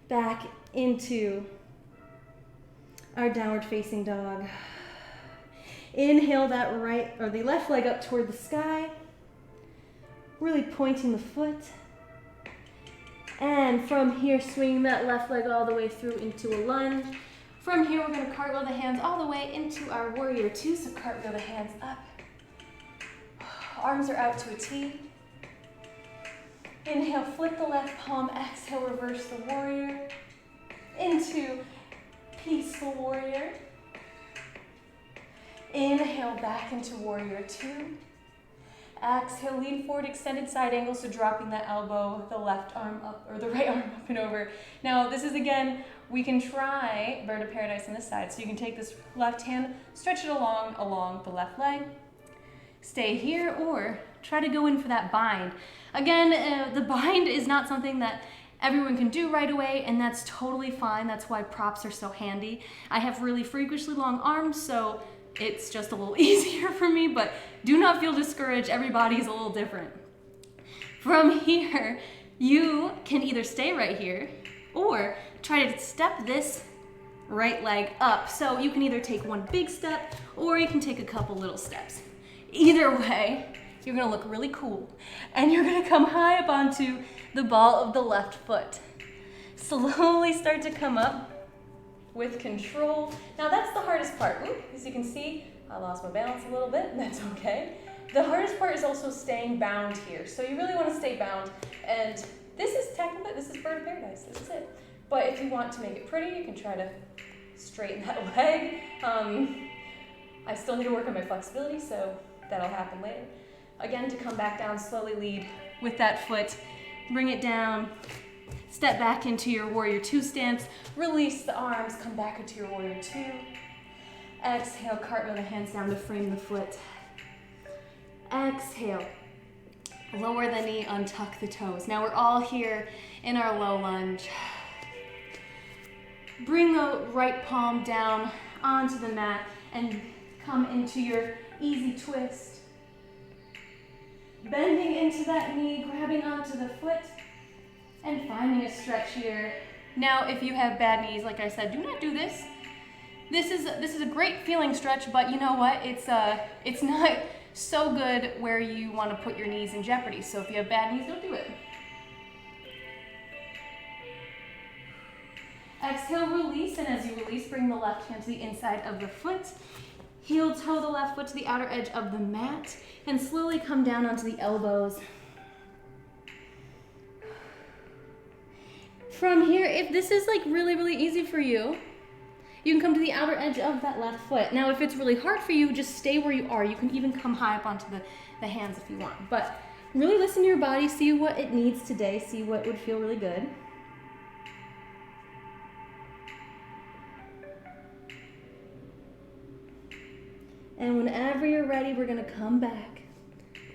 back into our downward facing dog. Inhale that the left leg up toward the sky, really pointing the foot. And from here, swing that left leg all the way through into a lunge. From here, we're going to cartwheel the hands all the way into our warrior 2. So cartwheel the hands up. Arms are out to a T. Inhale, flip the left palm. Exhale, reverse the warrior. Into peaceful warrior. Inhale, back into warrior 2. Exhale, lean forward, extended side angle, so dropping the elbow, the left arm up, or the right arm up and over. Now, this is, again, we can try bird of paradise on this side. So you can take this left hand, stretch it along the left leg, stay here, or try to go in for that bind. Again, the bind is not something that everyone can do right away, and that's totally fine. That's why props are so handy. I have really freakishly long arms, so it's just a little easier for me, but do not feel discouraged. Everybody's a little different. From here, you can either stay right here or try to step this right leg up. So you can either take one big step or you can take a couple little steps. Either way, you're gonna look really cool and you're gonna come high up onto the ball of the left foot. Slowly start to come up with control. Now that's the hardest part. Ooh, as you can see, I lost my balance a little bit, that's okay. The hardest part is also staying bound here. So you really want to stay bound, and this is technically, this is bird of paradise, this is it. But if you want to make it pretty, you can try to straighten that leg. I still need to work on my flexibility, so that'll happen later. Again, to come back down, slowly lead with that foot, bring it down, step back into your warrior two stance, release the arms, come back into your warrior two. Exhale, cartwheel the hands down to frame the foot. Exhale, lower the knee, untuck the toes. Now we're all here in our low lunge. Bring the right palm down onto the mat and come into your easy twist. Bending into that knee, grabbing onto the foot, and finding a stretch here. Now, if you have bad knees, like I said, do not do this. This is a great feeling stretch, but you know what? It's not so good where you want to put your knees in jeopardy. So if you have bad knees, don't do it. Exhale, release, and as you release, bring the left hand to the inside of the foot. Heel toe the left foot to the outer edge of the mat, and slowly come down onto the elbows. From here, if this is like really easy for you, you can come to the outer edge of that left foot. Now, if it's really hard for you, just stay where you are. You can even come high up onto the hands if you want. But really listen to your body, see what it needs today, see what would feel really good. And whenever you're ready, we're gonna come back,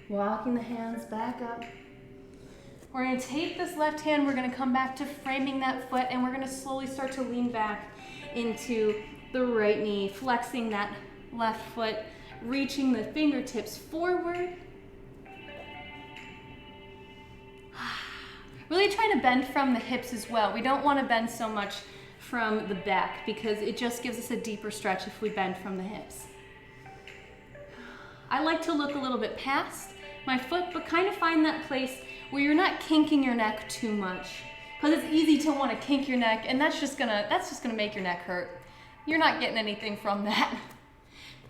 walking the hands back up. We're gonna take this left hand, we're gonna come back to framing that foot, and we're gonna slowly start to lean back into the right knee, flexing that left foot, reaching the fingertips forward. Really trying to bend from the hips as well. We don't want to bend so much from the back because it just gives us a deeper stretch if we bend from the hips. I like to look a little bit past my foot, but kind of find that place where you're not kinking your neck too much. Because it's easy to want to kink your neck, and that's just gonna make your neck hurt. You're not getting anything from that.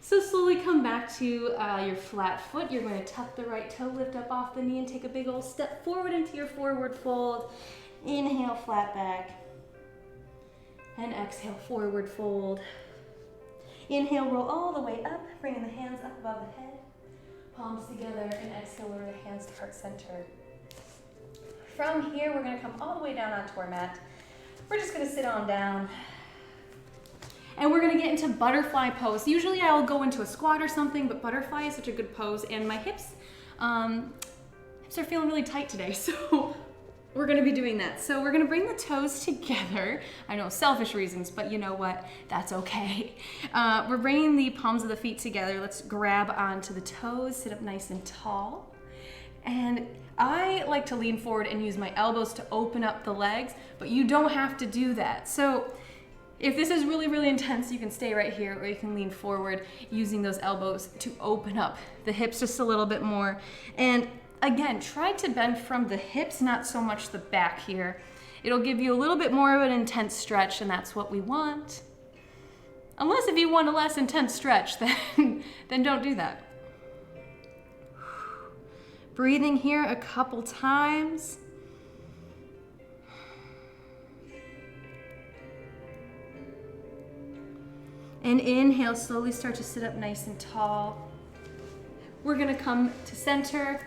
So slowly come back to your flat foot. You're going to tuck the right toe, lift up off the knee, and take a big old step forward into your forward fold. Inhale, flat back. And exhale, forward fold. Inhale, roll all the way up, bringing the hands up above the head. Palms together, and exhale, lower the hands to heart center. From here, we're going to come all the way down onto our mat. We're just going to sit on down. And we're going to get into butterfly pose. Usually I'll go into a squat or something, but butterfly is such a good pose. And my hips are feeling really tight today, so we're going to be doing that. So we're going to bring the toes together. I know, selfish reasons, but you know what? That's okay. We're bringing the palms of the feet together. Let's grab onto the toes, sit up nice and tall. And I like to lean forward and use my elbows to open up the legs, but you don't have to do that. So if this is really intense, you can stay right here, or you can lean forward using those elbows to open up the hips just a little bit more. And again, try to bend from the hips, not so much the back here. It'll give you a little bit more of an intense stretch, and that's what we want. Unless if you want a less intense stretch, then don't do that. Breathing here a couple times. And inhale, slowly start to sit up nice and tall. We're gonna come to center.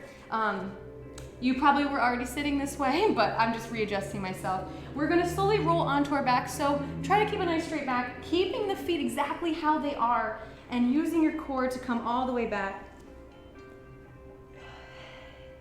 You probably were already sitting this way, but I'm just readjusting myself. We're gonna slowly roll onto our back, so try to keep a nice straight back, keeping the feet exactly how they are, and using your core to come all the way back.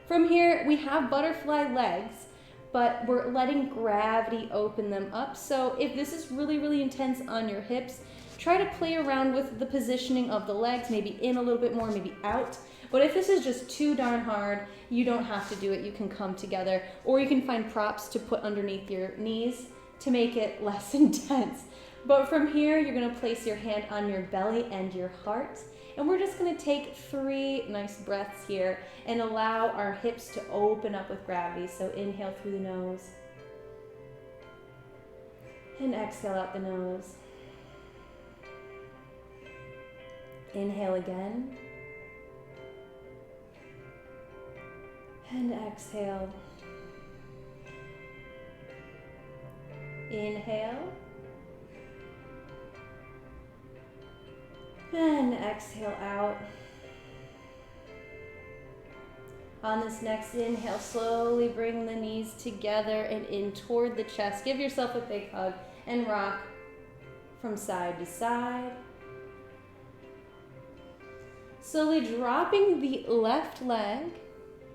From here, we have butterfly legs, but we're letting gravity open them up. So if this is really intense on your hips, try to play around with the positioning of the legs, maybe in a little bit more, maybe out. But if this is just too darn hard, you don't have to do it. You can come together, or you can find props to put underneath your knees to make it less intense. But from here, you're gonna place your hand on your belly and your heart. And we're just gonna take 3 nice breaths here and allow our hips to open up with gravity. So inhale through the nose. And exhale out the nose. Inhale again. And exhale. Inhale. And exhale out. On this next inhale, slowly bring the knees together and in toward the chest. Give yourself a big hug and rock from side to side. Slowly dropping the left leg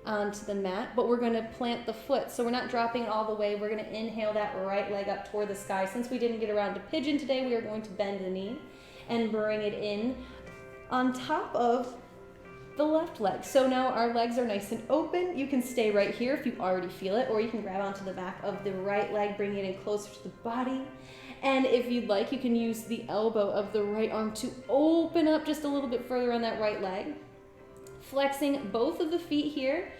onto the mat, but we're going to plant the foot. So we're not dropping it all the way. We're going to inhale that right leg up toward the sky. Since we didn't get around to pigeon today, we are going to bend the knee and bring it in on top of the left leg. So now our legs are nice and open. You can stay right here if you already feel it, or you can grab onto the back of the right leg, bring it in closer to the body. And if you'd like, you can use the elbow of the right arm to open up just a little bit further on that right leg. Flexing both of the feet here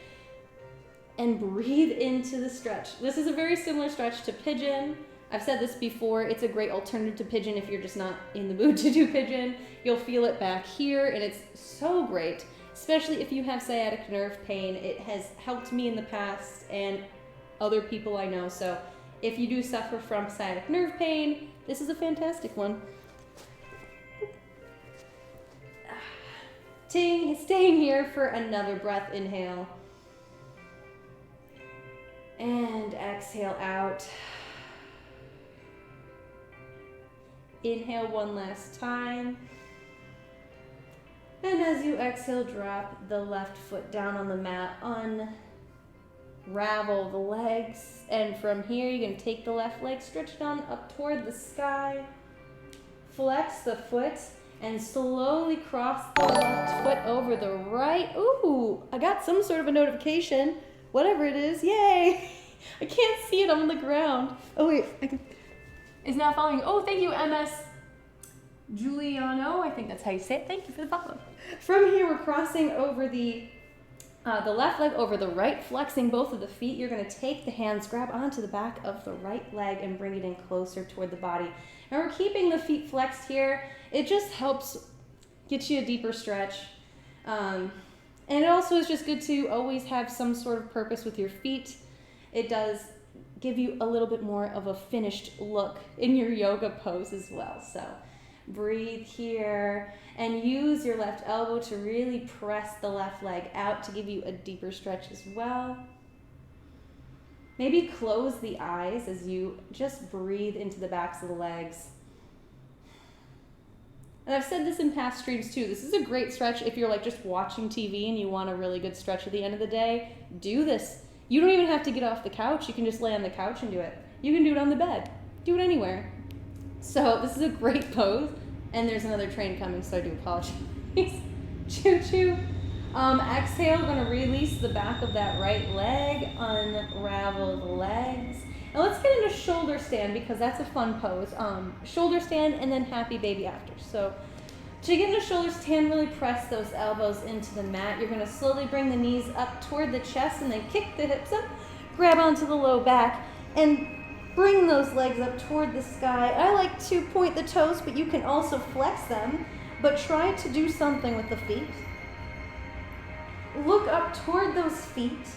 and breathe into the stretch. This is a very similar stretch to pigeon. I've said this before, it's a great alternative to pigeon if you're just not in the mood to do pigeon. You'll feel it back here, and it's so great, especially if you have sciatic nerve pain. It has helped me in the past and other people I know. So if you do suffer from sciatic nerve pain, this is a fantastic one. Staying here for another breath. Inhale. And exhale out. Inhale one last time. And as you exhale, drop the left foot down on the mat. Unravel the legs. And from here, you're going to take the left leg, stretch it on up toward the sky. Flex the foot and slowly cross the left foot over the right. Ooh, I got some sort of a notification. Whatever it is, yay. I can't see it on the ground. Oh wait, I can. Is now following. Oh, thank you, MS Giuliano. I think that's how you say it. Thank you for the follow. From here, we're crossing over the left leg over the right, flexing both of the feet. You're going to take the hands, grab onto the back of the right leg and bring it in closer toward the body. And we're keeping the feet flexed here. It just helps get you a deeper stretch. And it also is just good to always have some sort of purpose with your feet. It does give you a little bit more of a finished look in your yoga pose as well. So breathe here and use your left elbow to really press the left leg out to give you a deeper stretch as well. Maybe close the eyes as you just breathe into the backs of the legs. And I've said this in past streams too. This is a great stretch if you're like just watching TV and you want a really good stretch at the end of the day. Do this. You don't even have to get off the couch. You can just lay on the couch and do it. You can do it on the bed. Do it anywhere. So this is a great pose. And there's another train coming, so I do apologize. Choo-choo. Exhale, we're going to release the back of that right leg. Unravel the legs. Now let's get into shoulder stand because that's a fun pose. Shoulder stand and then happy baby after. So to get into shoulder stand, really press those elbows into the mat. You're going to slowly bring the knees up toward the chest and then kick the hips up. Grab onto the low back and bring those legs up toward the sky. I like to point the toes, but you can also flex them. But try to do something with the feet. Look up toward those feet.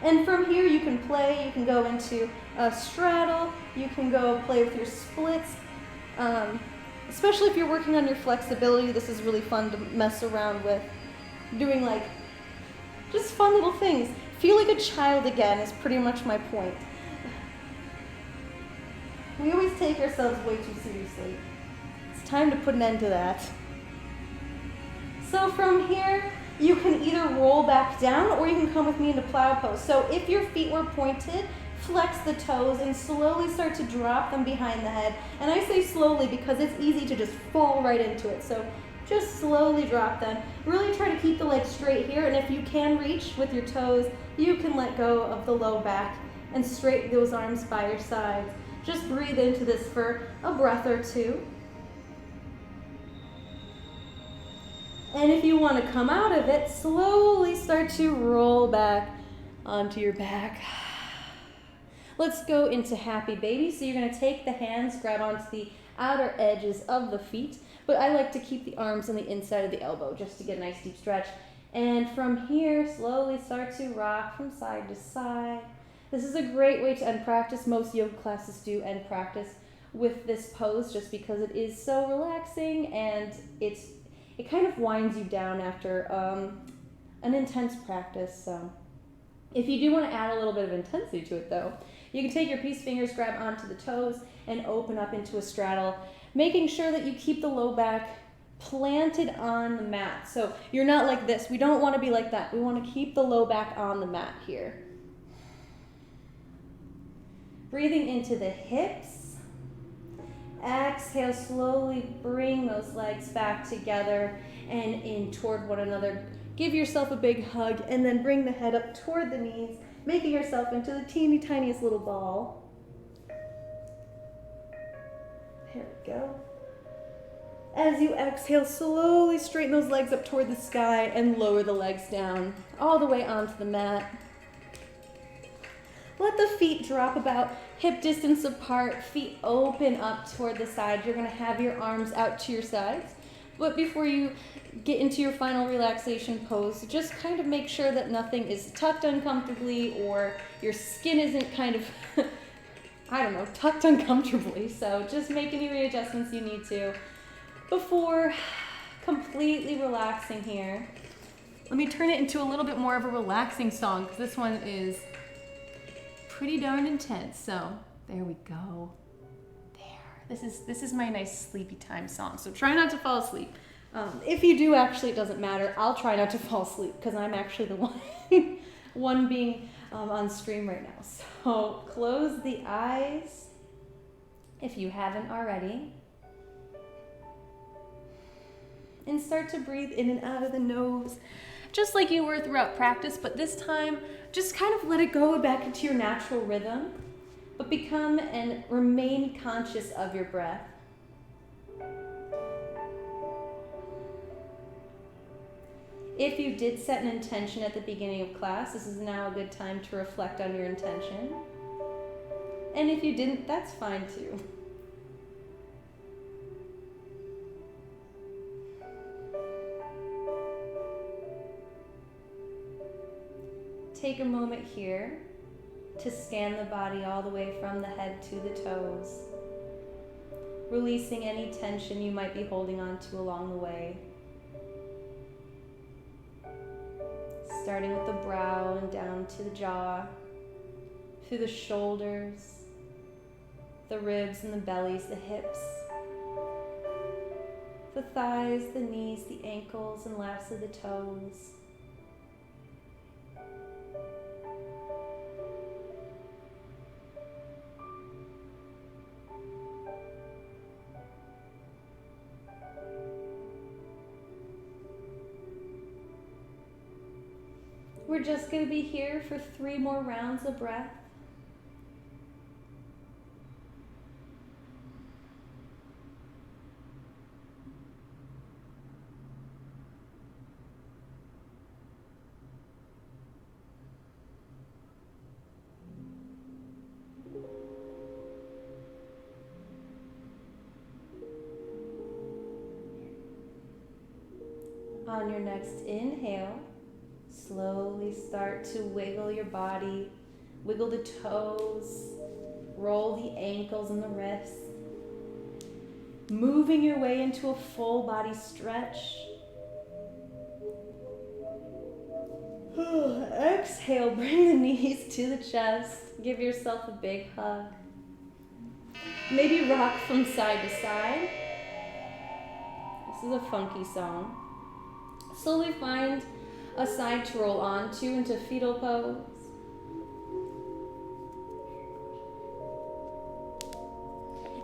And from here you can play. You can go into a straddle. You can go play with your splits. Especially if you're working on your flexibility, this is really fun to mess around with. Doing like just fun little things. Feel like a child again is pretty much my point. We always take ourselves way too seriously. It's time to put an end to that. So from here, you can either roll back down or you can come with me into plow pose. So if your feet were pointed, flex the toes and slowly start to drop them behind the head. And I say slowly because it's easy to just fall right into it. So just slowly drop them. Really try to keep the legs straight here. And if you can reach with your toes, you can let go of the low back and straighten those arms by your sides. Just breathe into this for a breath or two. And if you want to come out of it, slowly start to roll back onto your back. Let's go into happy baby. So you're going to take the hands, grab onto the outer edges of the feet, but I like to keep the arms on the inside of the elbow just to get a nice deep stretch. And from here, slowly start to rock from side to side. This is a great way to end practice. Most yoga classes do end practice with this pose just because it is so relaxing and it kind of winds you down after an intense practice. So if you do want to add a little bit of intensity to it though, you can take your peace fingers, grab onto the toes, and open up into a straddle, making sure that you keep the low back planted on the mat. So you're not like this. We don't want to be like that. We want to keep the low back on the mat here. Breathing into the hips. Exhale, slowly bring those legs back together and in toward one another. Give yourself a big hug and then bring the head up toward the knees, making yourself into the teeny tiniest little ball. There we go. As you exhale, slowly straighten those legs up toward the sky and lower the legs down all the way onto the mat. Let the feet drop about hip distance apart, feet open up toward the side. You're going to have your arms out to your sides. But before you get into your final relaxation pose, just kind of make sure that nothing is tucked uncomfortably or your skin isn't kind of, tucked uncomfortably. So just make any readjustments you need to before completely relaxing here. Let me turn it into a little bit more of a relaxing song because this one is pretty darn intense. So there we go. There. This is my nice sleepy time song. So try not to fall asleep. If you do, actually, it doesn't matter. I'll try not to fall asleep because I'm actually the one being on stream right now. So close the eyes if you haven't already. And start to breathe in and out of the nose, just like you were throughout practice, but this time, just kind of let it go back into your natural rhythm, but become and remain conscious of your breath. If you did set an intention at the beginning of class, this is now a good time to reflect on your intention. And if you didn't, that's fine too. Take a moment here to scan the body all the way from the head to the toes, releasing any tension you might be holding on to along the way. Starting with the brow and down to the jaw, through the shoulders, the ribs and the bellies, the hips, the thighs, the knees, the ankles, and laps of the toes. We're just going to be here for 3 more rounds of breath. On your next inhale, slowly start to wiggle your body, wiggle the toes, roll the ankles and the wrists, moving your way into a full body stretch. Exhale, bring the knees to the chest, give yourself a big hug. Maybe rock from side to side. This is a funky song. Slowly find a side to roll onto into fetal pose.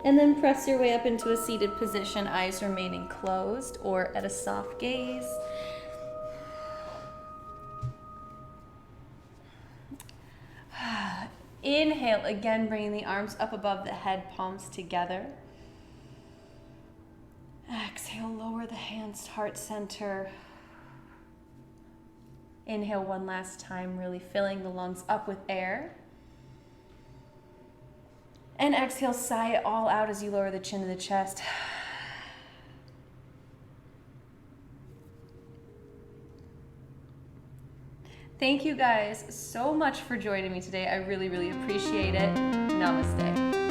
And then press your way up into a seated position, eyes remaining closed or at a soft gaze. Inhale, again, bringing the arms up above the head, palms together. Exhale, lower the hands, heart center. Inhale one last time, really filling the lungs up with air. And exhale, sigh it all out as you lower the chin to the chest. Thank you guys so much for joining me today. I really, really appreciate it. Namaste.